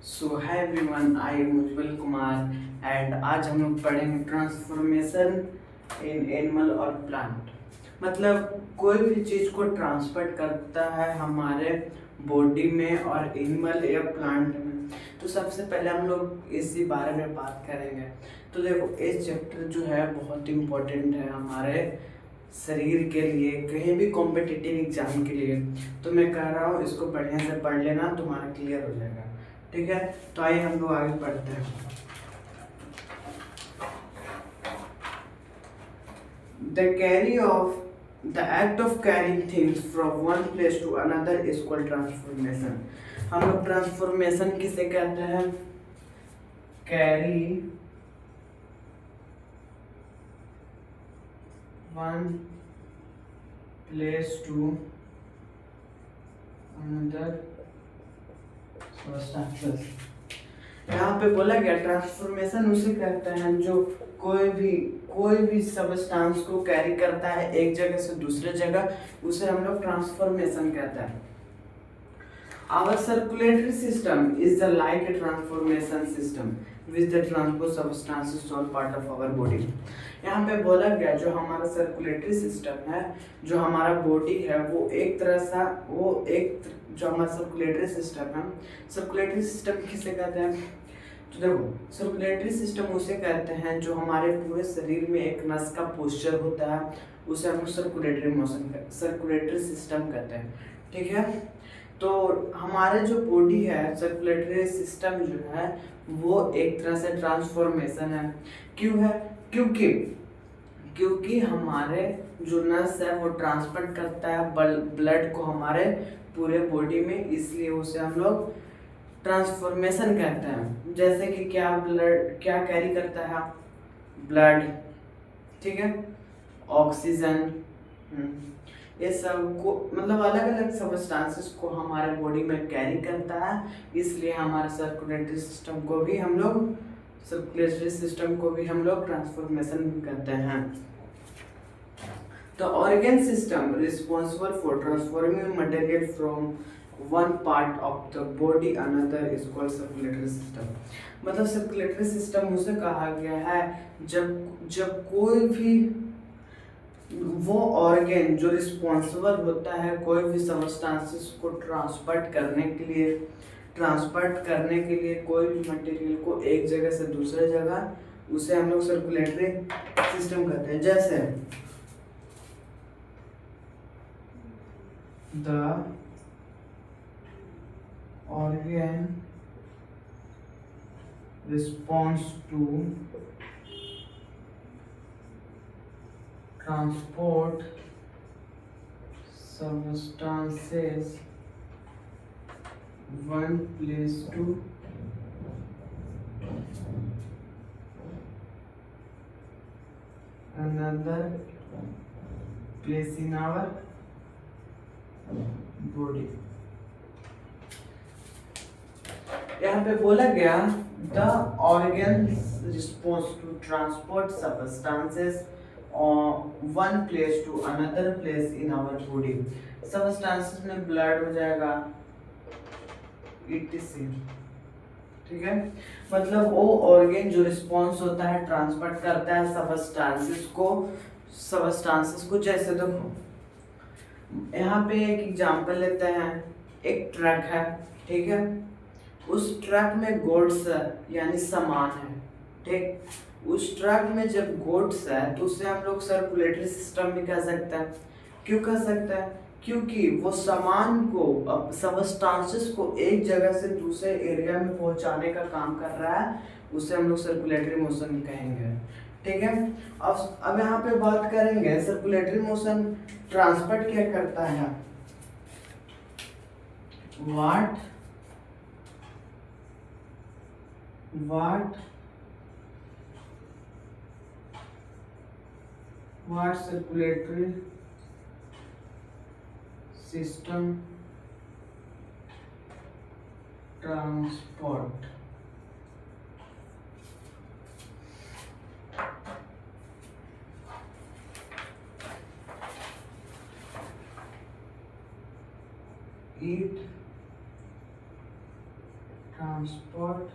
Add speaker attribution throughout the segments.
Speaker 1: So hi everyone, I am Ujjwal Kumar and आज हम लोग पढ़ेंगे ट्रांसफॉर्मेशन इन एनिमल और प्लांट। मतलब कोई भी चीज़ को ट्रांसफर करता है हमारे बॉडी में और एनिमल या प्लांट में। तो सबसे पहले हम लोग इसी बारे में बात करेंगे। तो देखो, ये चैप्टर जो है बहुत इम्पोर्टेंट है हमारे शरीर के लिए, कहीं भी कॉम्पिटिटिव एग्जाम के लिए। तो मैं कह रहा हूँ इसको बढ़िया से पढ़ लेना, तुम्हारा क्लियर हो जाएगा। ठीक है, तो आइए हम लोग आगे पढ़ते हैं। The carry of the act of carrying things from one place to another is called transformation. हम लोग ट्रांसफॉर्मेशन किसे कहते हैं? Carry one place to another substances. यहाँ पे बोला गया ट्रांसफॉर्मेशन उसे कहते हैं जो कोई भी सब्सटेंस को कैरी करता है एक जगह से दूसरे जगह, उसे हम लोग ट्रांसफॉर्मेशन कहते हैं। Our circulatory system is the like a transformation system which the transport substances to all part of our body। यहाँ पे बोला गया जो हमारा सर्कुलेटरी सिस्टम है, जो हमारा बॉडी है, वो एक तरह सा जो हमारा सर्कुलेटरी सिस्टम है, सर्कुलेटरी सिस्टम किसे कहते हैं? तो देखो, सर्कुलेटरी सिस्टम उसे कहते हैं जो हमारे पूरे शरीर में एक नस का पोस्चर होता है, उसे हम सर्कुलेटरी सिस्टम कहते हैं। ठीक है, तो हमारे जो बॉडी है, सर्कुलेटरी सिस्टम जो है वो एक तरह से ट्रांसफॉर्मेशन है। क्यों है? क्योंकि हमारे जो नस है वो ट्रांसपोर्ट करता है ब्लड को हमारे पूरे बॉडी में, इसलिए उसे हम लोग ट्रांसफॉर्मेशन कहते हैं। जैसे कि क्या कैरी करता है? ब्लड, ठीक है, ऑक्सीजन, ये सब को मतलब अलग अलग सब्सटेंसेस को हमारे बॉडी में कैरी करता है, इसलिए हमारे सर्कुलेटरी सिस्टम को भी हम लोग ट्रांसफॉर्मेशन करते हैं। तो organ system responsible for transforming material from one part of the body another is called circulatory system. मतलब सर्कुलेटरी सिस्टम उसे कहा गया है जब कोई भी वो ऑर्गन जो रिस्पॉन्सिबल होता है कोई भी सब्सटेंसेस को ट्रांसपोर्ट करने के लिए कोई भी मटेरियल को एक जगह से दूसरे जगह, उसे हम लोग सर्कुलेटरी सिस्टम कहते हैं। जैसे the organ response to transport substances one place to another place in our body। यहाँ पे बोला गया the organs response to transport substances one place to another place in our body. Substances में blood हो जाएगा, etc। ठीक है, मतलब वो ऑर्गन जो रिस्पॉन्स होता है ट्रांसपोर्ट करता है सबस्टेंसेस को। जैसे तो यहाँ पे एक एग्जांपल लेते हैं, एक ट्रक है, ठीक है, उस ट्रक में गुड्स यानी सामान है, ठीक। उस ट्रक में जब गुड्स है तो उसे हम लोग सर्कुलेटरी सिस्टम भी कह सकते हैं। क्यों कह सकते हैं? क्योंकि वो सामान को सबस्टेंसेस को एक जगह से दूसरे एरिया में पहुंचाने का काम कर रहा है, उसे हम लोग सर्कुलेटरी मोशन कहेंगे। ठीक है, अब यहाँ पे बात करेंगे सर्कुलेटरी मोशन ट्रांसपोर्ट क्या करता है। what circulatory system transport it transport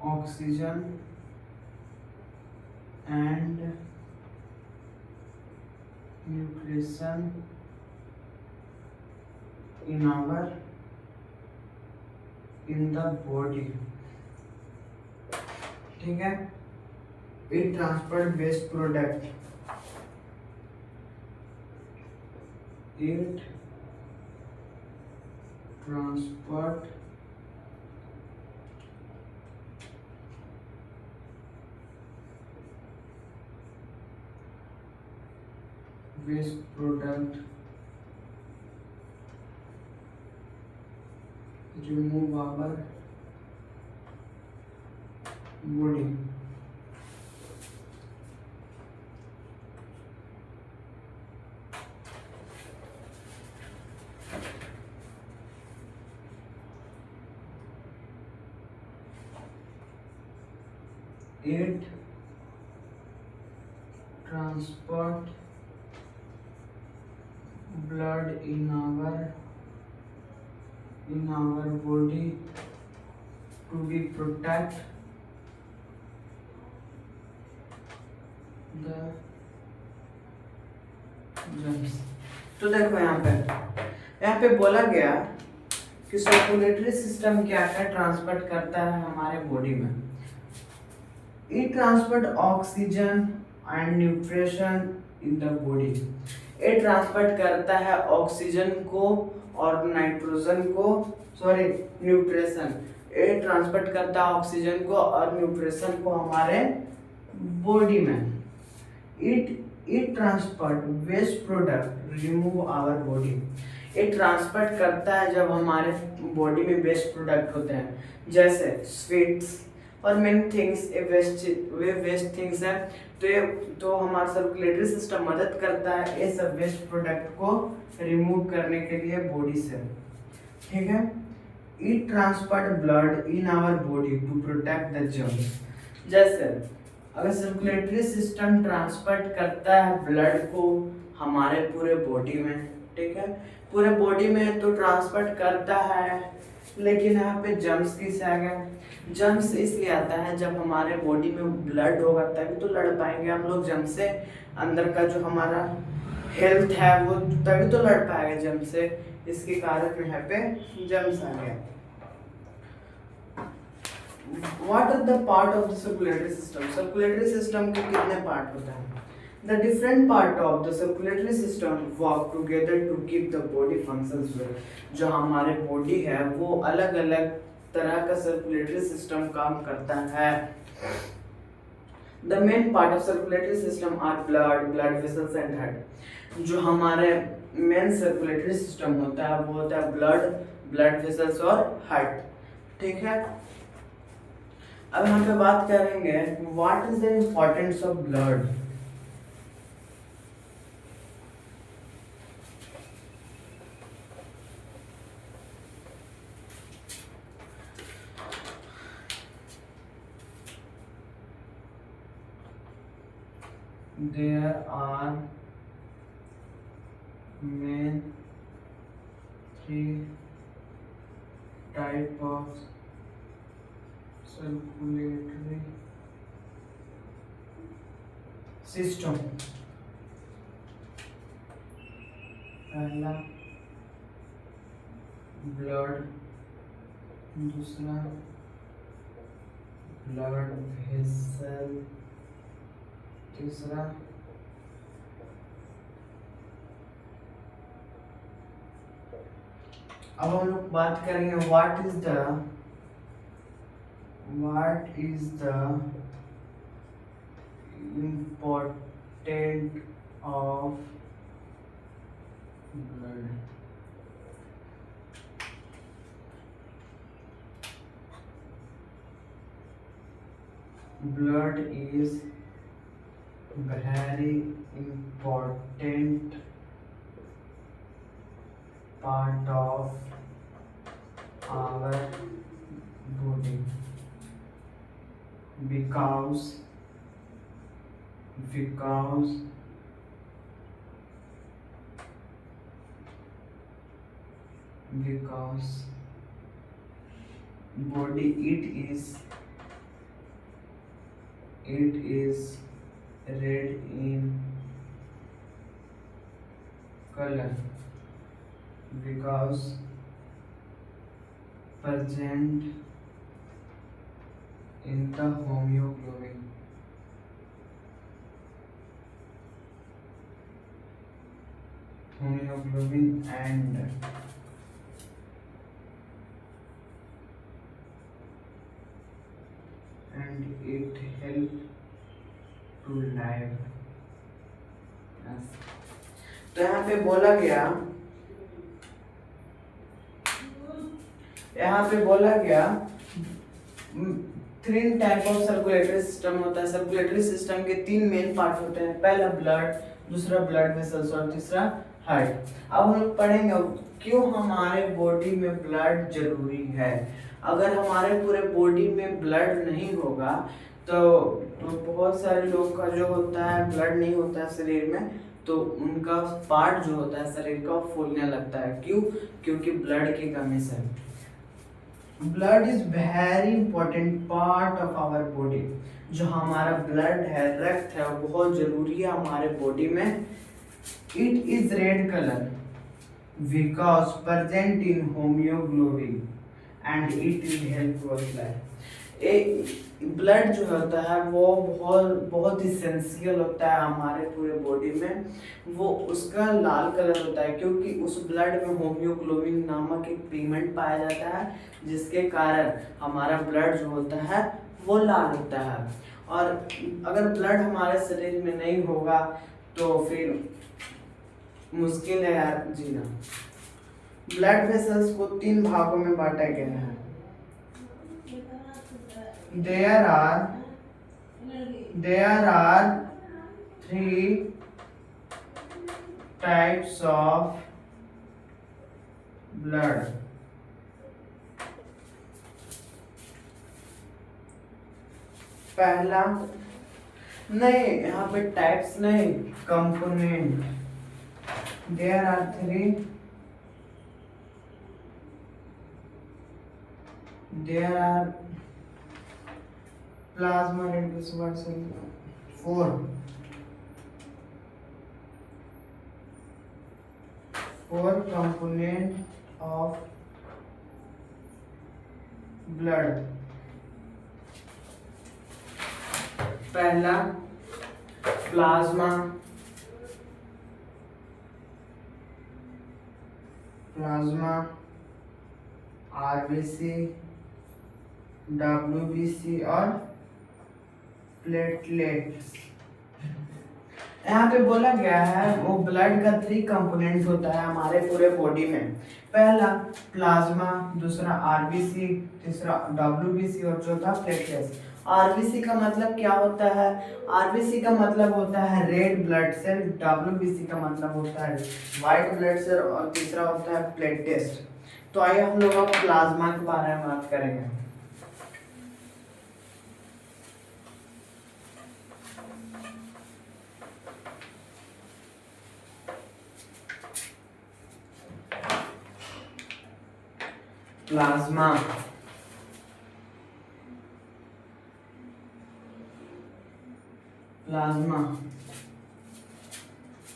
Speaker 1: oxygen and nutrition in the body, ठीक है। it transport waste product, it transport waste product remove our body, it transport blood in our body to be protect the germs। तो देखो यहाँ पे बोला गया कि circulatory system क्या क्या ट्रांसपोर्ट करता है हमारे बॉडी में। It transport oxygen and nutrition in the body, ये ट्रांसपोर्ट करता है ऑक्सीजन को और नाइट्रोजन को, सॉरी न्यूट्रिशन, ये ट्रांसपोर्ट करता है ऑक्सीजन को और न्यूट्रिशन को हमारे बॉडी में। It transport waste product remove our body, ये ट्रांसपोर्ट करता है जब हमारे बॉडी में वेस्ट प्रोडक्ट होते हैं, जैसे स्वीट्स और मेनी थिंग्स, वे वेस्ट थिंग्स हैं, तो हमारा सर्कुलेटरी सिस्टम मदद करता है ये सब वेस्ट प्रोडक्ट को रिमूव करने के लिए बॉडी से, ठीक है। It transport blood in our body to protect the germs, जैसे अगर सर्कुलेटरी सिस्टम ट्रांसपोर्ट करता है ब्लड को हमारे पूरे बॉडी में, ठीक है, पूरे बॉडी में तो ट्रांसपोर्ट करता है, लेकिन यहाँ पे जर्म्स किससे आ गया? जर्म्स इसलिए आता है जब हमारे बॉडी में ब्लड होगा तभी तो लड़ पाएंगे हम लोग जर्म से, अंदर का जो हमारा हेल्थ है वो तभी तो लड़ पाएगा जर्म से, इसके कारण यहाँ पे जर्म्स आ गया। What are the part of the circulatory system? Circulatory system के कितने पार्ट होता है? The different part of the circulatory system work together to keep the body functions well. जो हमारे बॉडी है वो अलग अलग तरह का सर्कुलेटरी सिस्टम काम करता है। The main part of circulatory system are blood vessels and heart। जो हमारे मेन सर्कुलेटरी सिस्टम होता है वो होता है ब्लड वेसल्स और हार्ट, ठीक है। अब यहाँ पे बात करेंगे what is the importance of blood. There are main three type of circulatory system। पहला ब्लड, दूसरा ब्लड वेसल, तीसरा अब हम लोग बात करेंगे what is the important of blood. Blood is very important part of our body because body, it is red in color because present in the hemoglobin and it help to live. Yes. तो यहाँ पे बोला गया, three type of circulatory system होता है। Circulatory system के तीन main part होते हैं, पहला ब्लड, दूसरा ब्लड वेसल्स और तीसरा हार्ट। अब हम लोग पढ़ेंगे क्यों हमारे बॉडी में ब्लड जरूरी है। अगर हमारे पूरे बॉडी में ब्लड नहीं होगा तो बहुत सारे लोग का जो होता है ब्लड नहीं होता है शरीर में, तो उनका पार्ट जो होता है शरीर का फूलने लगता है। क्यों? क्योंकि ब्लड की कमी से। Blood is very important part of our body. जो हमारा ब्लड है, रक्त है, वो बहुत जरूरी है हमारे बॉडी में। It is red colour because present in haemoglobin and it will help to our life. Blood जो होता है वो बहुत इसेंशियल होता है हमारे पूरे बॉडी में। वो उसका लाल कलर होता है क्योंकि उस ब्लड में होम्योग्लोबिन नामक एक पिगमेंट पाया जाता है, जिसके कारण हमारा ब्लड जो होता है वो लाल होता है। और अगर ब्लड हमारे शरीर में नहीं होगा तो फिर मुश्किल है यार जीना। ब्लड वेसल्स को तीन भागों में बांटा गया है। There are three types of blood. पहला नहीं, यहाँ पे टाइप्स नहीं, component. There are three. There are plasma red blood cell, 4 component of blood। पहला प्लाज्मा, आरबीसी, डब्ल्यूबीसी और प्लेटलेट्स। यहाँ पे बोला गया है वो ब्लड का 3 कंपोनेंट होता है हमारे पूरे बॉडी में। पहला प्लाज्मा, दूसरा आरबीसी, तीसरा डब्ल्यूबीसी और चौथा प्लेटलेट्स। आरबीसी का मतलब क्या होता है? आरबीसी का मतलब होता है रेड ब्लड सेल, डब्ल्यूबीसी का मतलब होता है व्हाइट ब्लड सेल और तीसरा होता है प्लेटलेट्स। तो आइए हम लोग अब प्लाज्मा के बारे में बात करेंगे।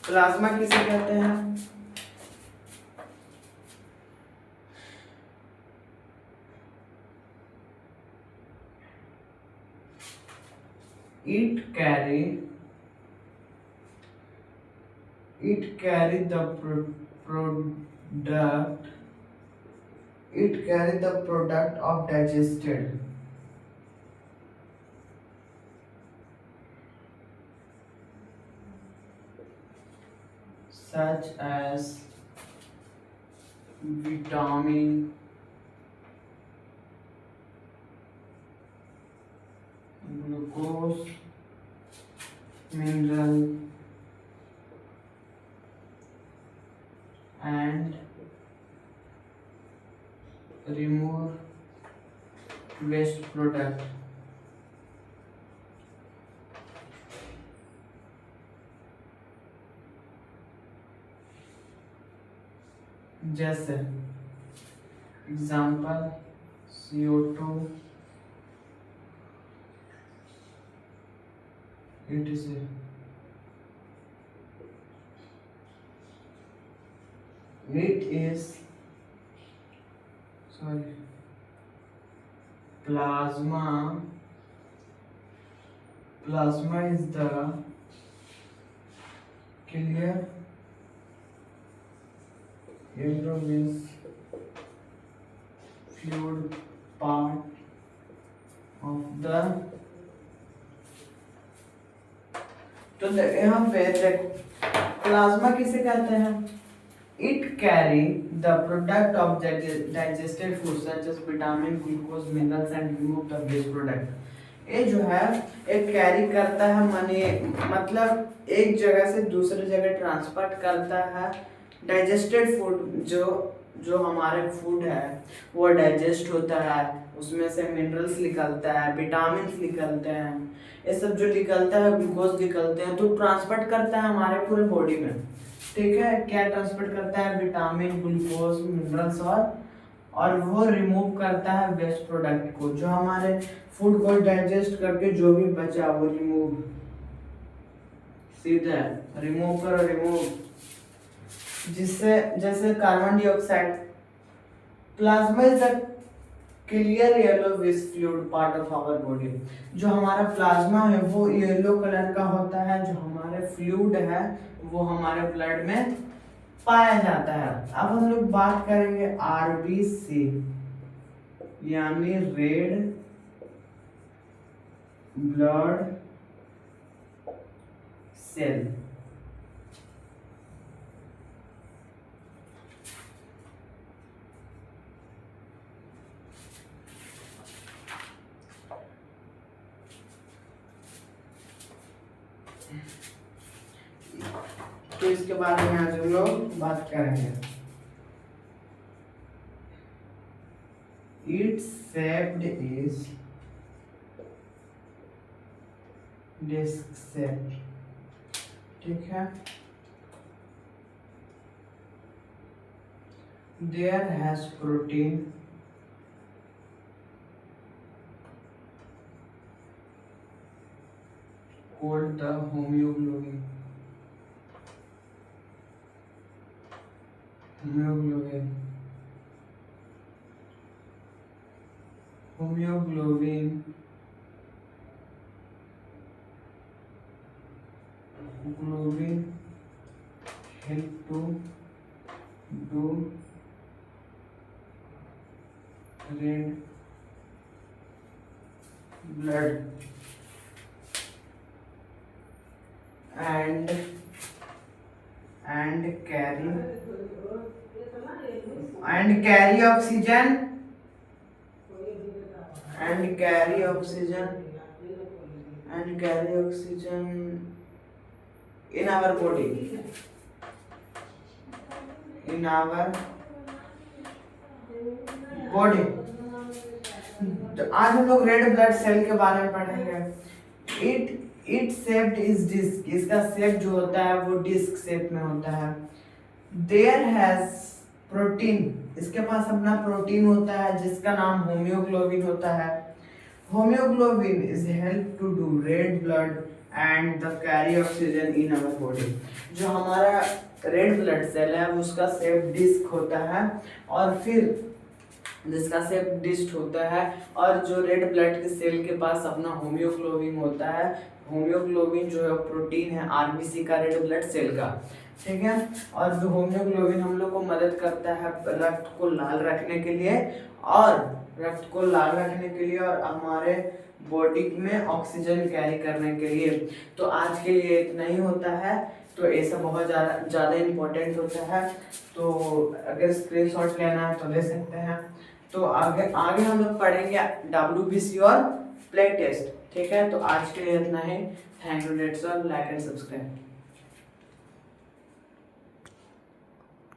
Speaker 1: प्लाज्मा किसे कहते हैं? It carry the product of digested such as vitamin, glucose, mineral and remove waste product। जैसे example CO2, etc. It is, sorry, plasma is the clear yellow means fluid part of the, तो यहाँ पे देखो plasma किसे कहते हैं? It carry the product of digested food such as vitamin, glucose, minerals and remove the waste product. ये जो है एक कैरी करता है, माने मतलब एक जगह से दूसरी जगह ट्रांसपोर्ट करता है डाइजेस्टेड फूड। जो हमारे फूड है वो डाइजेस्ट होता है, उसमें से मिनरल्स निकलता है, विटामिन निकलते हैं, ये सब जो निकलता है, ग्लूकोज निकलते हैं, तो ट्रांसपोर्ट करता है हमारे पूरे बॉडी में। ठीक है, क्या ट्रांसपोर्ट करता है? विटामिन, ग्लूकोज, मिनरल्स और वो रिमूव करता है वेस्ट प्रोडक्ट को, जो हमारे फूड को डाइजेस्ट करके जो भी बचा वो रिमूव, सीधा रिमूव करो, रिमूव, जिससे जैसे carbon dioxide. Plasma is the clear yellowish fluid part of our body. जो हमारा प्लाज्मा है वो येलो कलर का होता है, जो हमारे फ्लूइड है वो हमारे ब्लड में पाया जाता है। अब हम लोग बात करेंगे आरबीसी यानी रेड ब्लड सेल। तो इसके बारे में आज हम लोग बात करेंगे। Its shape is disc shape। ठीक है, there has protein called the hemoglobin। Hemoglobin help to do red blood and carry oxygen in our body, तो आज हम लोग रेड ब्लड सेल के बारे में पढ़ेंगे। इट शेप्ड इज डिस्क, इसका शेप जो होता है वो डिस्क शेप में होता है। देयर हैज प्रोटीन, इसके पास अपना प्रोटीन होता है जिसका नाम होम्योग्लोबिन होता है। Haemoglobin is help to do red blood and the carry oxygen in our body. जो हमारा रेड ब्लड सेल है उसका शेप डिस्क होता है, और फिर जिसका शेप डिस्क होता है, और जो रेड ब्लड के सेल के पास अपना होम्योग्लोबिन होता है। होम्योग्लोबिन जो है प्रोटीन है आरबीसी का, रेड ब्लड सेल का। ठीक है, और जो होम्योग्लोबिन हम लोग को मदद करता है रक्त को लाल रखने के लिए, और हमारे बॉडी में ऑक्सीजन कैरी करने के लिए। तो आज के लिए इतना ही होता है, तो ऐसा बहुत ज़्यादा इम्पोर्टेंट होता है। तो अगर स्क्रीनशॉट लेना है तो ले सकते हैं। तो आगे हम लोग पढ़ेंगे WBC और प्लेग टेस्ट। ठीक है, तो आज के लिए इतना ही। Thank you, like and subscribe.